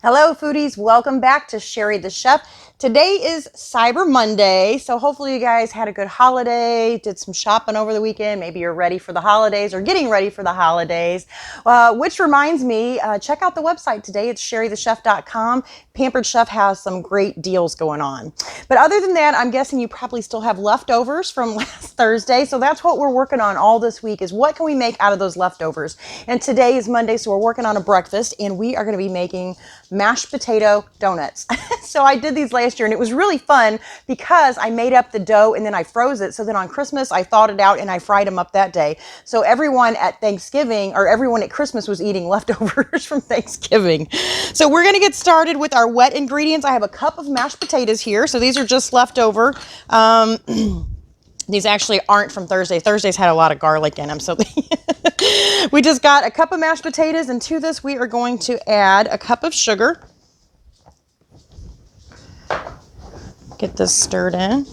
Hello foodies, welcome back to Sherry the Chef. Today is Cyber Monday, so hopefully you guys had a good holiday, did some shopping over the weekend, maybe you're ready for the holidays or getting ready for the holidays, which reminds me, check out the website today. It's sherrythechef.com. Pampered Chef has some great deals going on. But other than that, I'm guessing you probably still have leftovers from last Thursday, so that's what we're working on all this week is what can we make out of those leftovers. And today is Monday, so we're working on a breakfast, and we are going to be making mashed potato donuts. So I did these last year and it was really fun because I made up the dough and then I froze it. So then on Christmas, I thawed it out and I fried them up that day. So everyone at Thanksgiving or everyone at Christmas was eating leftovers from Thanksgiving. So we're going to get started with our wet ingredients. I have a cup of mashed potatoes here. So these are just leftover. These actually aren't from Thursday. Thursday's had a lot of garlic in them. So we just got a cup of mashed potatoes, and to this we are going to add a cup of sugar. Get this stirred in.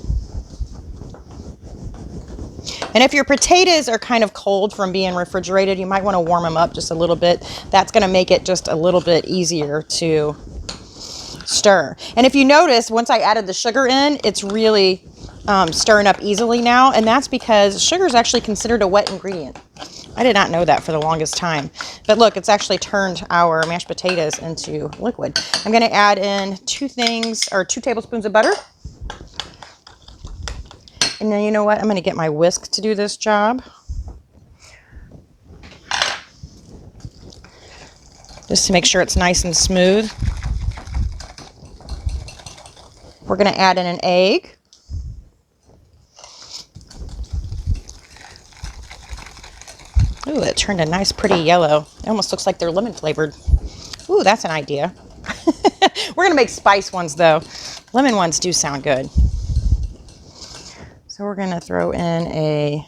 And if your potatoes are kind of cold from being refrigerated, you might want to warm them up just a little bit. That's going to make it just a little bit easier to stir. And if you notice, once I added the sugar in, it's really stirring up easily now, and that's because sugar is actually considered a wet ingredient. I did not know that for the longest time. But look, it's actually turned our mashed potatoes into liquid. I'm going to add in 2 tablespoons of butter. And then you know what? I'm going to get my whisk to do this job. Just to make sure it's nice and smooth. We're going to add in an egg. Ooh, it turned a nice pretty yellow. It almost looks like they're lemon flavored. Ooh, that's an idea. We're going to make spice ones though. Lemon ones do sound good. So we're going to throw in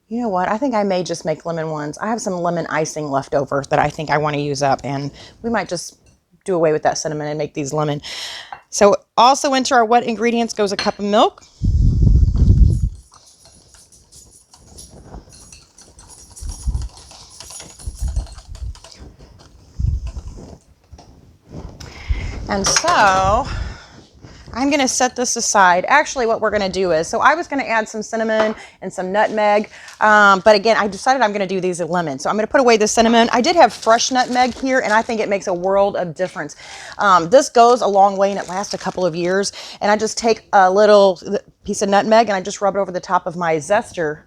you know what? I think I may just make lemon ones. I have some lemon icing left over that I think I want to use up, and we might just do away with that cinnamon and make these lemon. So also into our wet ingredients goes a cup of milk. And so I'm going to set this aside. Actually, what we're going to do is, so I was going to add some cinnamon and some nutmeg, but again, I decided I'm going to do these at lemon. So I'm going to put away the cinnamon. I did have fresh nutmeg here, and I think it makes a world of difference. This goes a long way, and it lasts a couple of years. And I just take a little piece of nutmeg, and I just rub it over the top of my zester.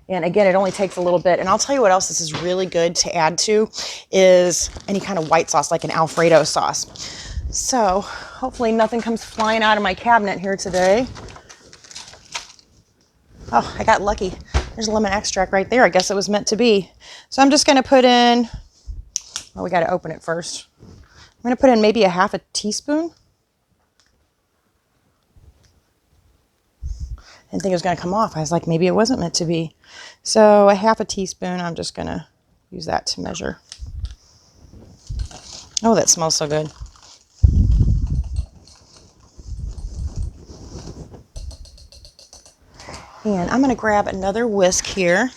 And again, it only takes a little bit. And I'll tell you what else this is really good to add to is any kind of white sauce, like an Alfredo sauce. So hopefully nothing comes flying out of my cabinet here today. Oh, I got lucky. There's lemon extract right there. I guess it was meant to be. So I'm just going to put in, well, we got to open it first. I'm going to put in maybe a half a teaspoon. I didn't think it was going to come off. I was like, maybe it wasn't meant to be. So a half a teaspoon, I'm just going to use that to measure. Oh, that smells so good. And I'm going to grab another whisk here,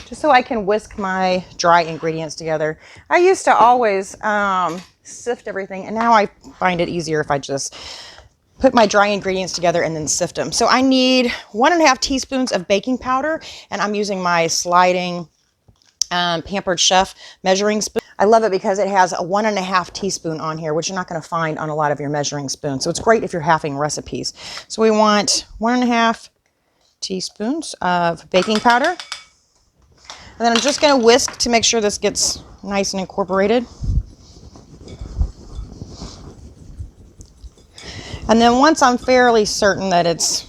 just so I can whisk my dry ingredients together. I used to always sift everything, and now I find it easier if I just put my dry ingredients together and then sift them. So I need 1.5 teaspoons of baking powder, and I'm using my sliding Pampered Chef measuring spoon. I love it because it has a 1.5 teaspoon on here, which you're not going to find on a lot of your measuring spoons. So it's great if you're halving recipes. So we want 1.5 teaspoons of baking powder. And then I'm just going to whisk to make sure this gets nice and incorporated. And then once I'm fairly certain that it's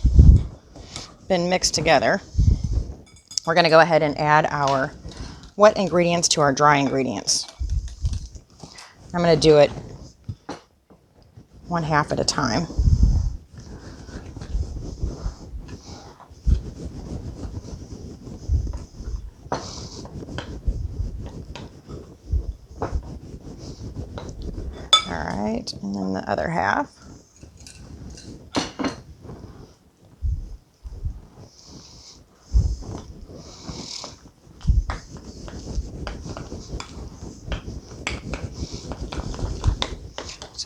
been mixed together, we're going to go ahead and add our wet ingredients to our dry ingredients. I'm going to do it 1/2 at a time. All right, and then the other half.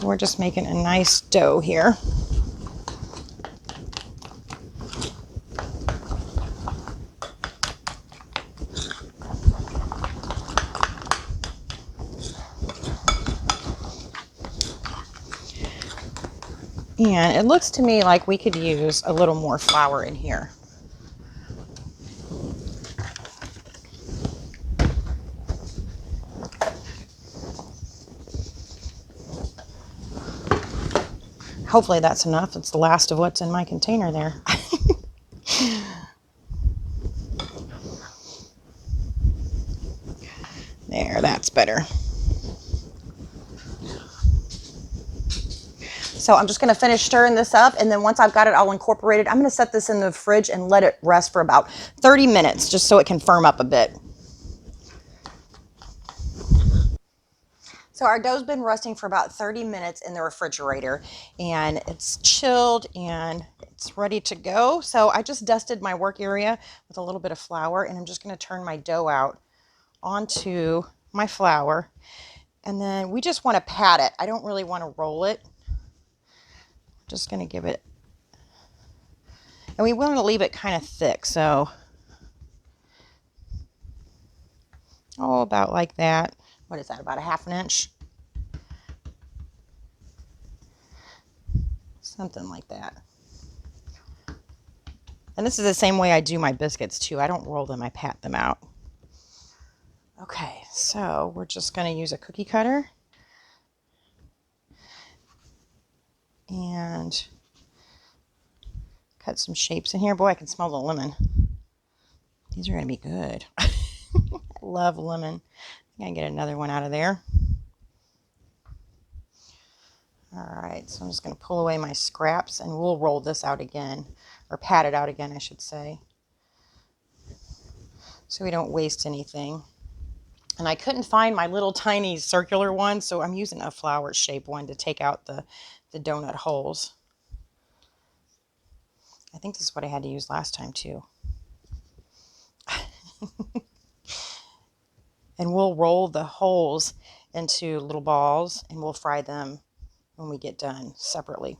So we're just making a nice dough here. And it looks to me like we could use a little more flour in here. Hopefully that's enough. It's the last of what's in my container there. There, that's better. So I'm just going to finish stirring this up, and then once I've got it all incorporated, I'm going to set this in the fridge and let it rest for about 30 minutes just so it can firm up a bit. So our dough's been resting for about 30 minutes in the refrigerator, and it's chilled and it's ready to go. So I just dusted my work area with a little bit of flour, and I'm just going to turn my dough out onto my flour. And then we just want to pat it. I don't really want to roll it. Just going to give it, and we want to leave it kind of thick. So, oh, about like that. What is that, about a half an inch? Something like that. And this is the same way I do my biscuits too. I don't roll them, I pat them out. Okay, so we're just going to use a cookie cutter and cut some shapes in here. Boy, I can smell the lemon. These are going to be good. I love lemon. I'm going to get another one out of there. All right, so I'm just going to pull away my scraps, and we'll roll this out again, or pat it out again, I should say, so we don't waste anything. And I couldn't find my little tiny circular one, so I'm using a flower shaped one to take out the donut holes. I think this is what I had to use last time too. And we'll roll the holes into little balls, and we'll fry them when we get done separately.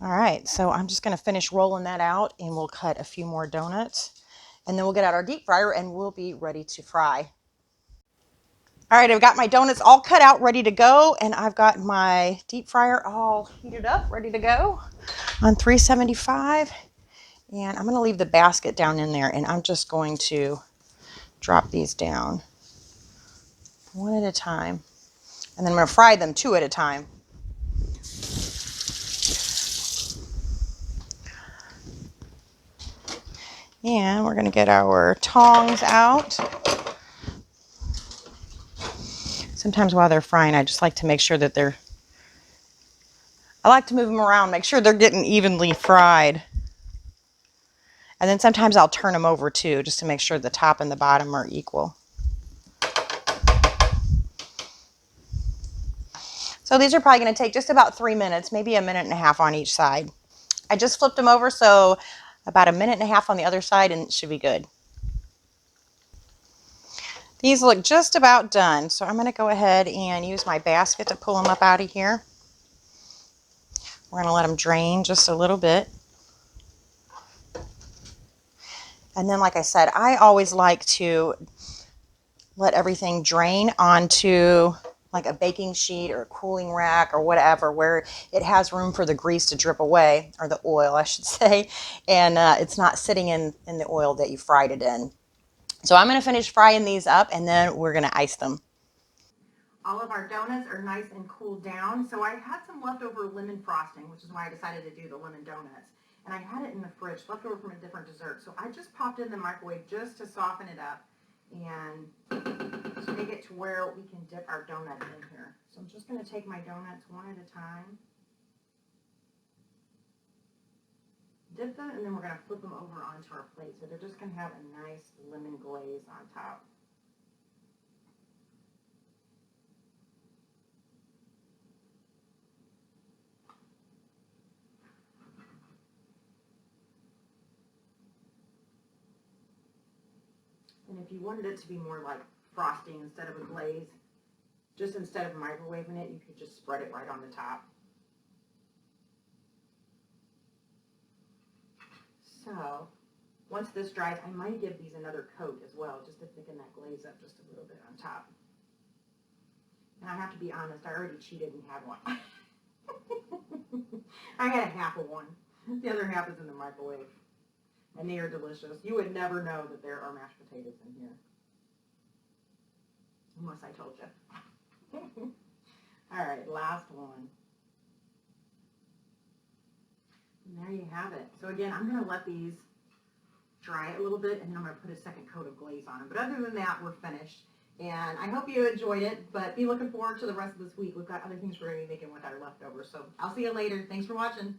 All right, so I'm just going to finish rolling that out, and we'll cut a few more donuts, and then we'll get out our deep fryer and we'll be ready to fry. All right, I've got my donuts all cut out, ready to go, and I've got my deep fryer all heated up, ready to go on 375. And I'm going to leave the basket down in there, and I'm just going to drop these down one at a time. And then I'm going to fry them two at a time. And we're going to get our tongs out. Sometimes while they're frying, I just like to make sure that I like to move them around, make sure they're getting evenly fried. And then sometimes I'll turn them over too, just to make sure the top and the bottom are equal. So these are probably going to take just about 3 minutes, maybe a minute and a half on each side. I just flipped them over, so about a minute and a half on the other side, and it should be good. These look just about done, so I'm going to go ahead and use my basket to pull them up out of here. We're going to let them drain just a little bit. And then, like I said, I always like to let everything drain onto like a baking sheet or a cooling rack or whatever, where it has room for the grease to drip away, or the oil, I should say, and it's not sitting in the oil that you fried it in. So I'm going to finish frying these up, and then we're going to ice them. All of our donuts are nice and cooled down. So I had some leftover lemon frosting, which is why I decided to do the lemon donuts. And I had it in the fridge, leftover from a different dessert. So I just popped it in the microwave just to soften it up and to make it to where we can dip our donut in here. So I'm just going to take my donuts one at a time, dip them, and then we're going to flip them over onto our plate. So they're just going to have a nice lemon glaze on top. if you wanted it to be more like frosting instead of a glaze, just instead of microwaving it, you could just spread it right on the top. So once this dries, I might give these another coat as well, just to thicken that glaze up just a little bit on top. And I have to be honest, I already cheated and had one. I had a half of one. The other half is in the microwave. And they are delicious. You would never know that there are mashed potatoes in here. Unless I told you. All right, last one. And there you have it. So again, I'm going to let these dry a little bit, and then I'm going to put a second coat of glaze on them. But other than that, we're finished. And I hope you enjoyed it, but be looking forward to the rest of this week. We've got other things we're going to be making with our leftovers. So I'll see you later. Thanks for watching.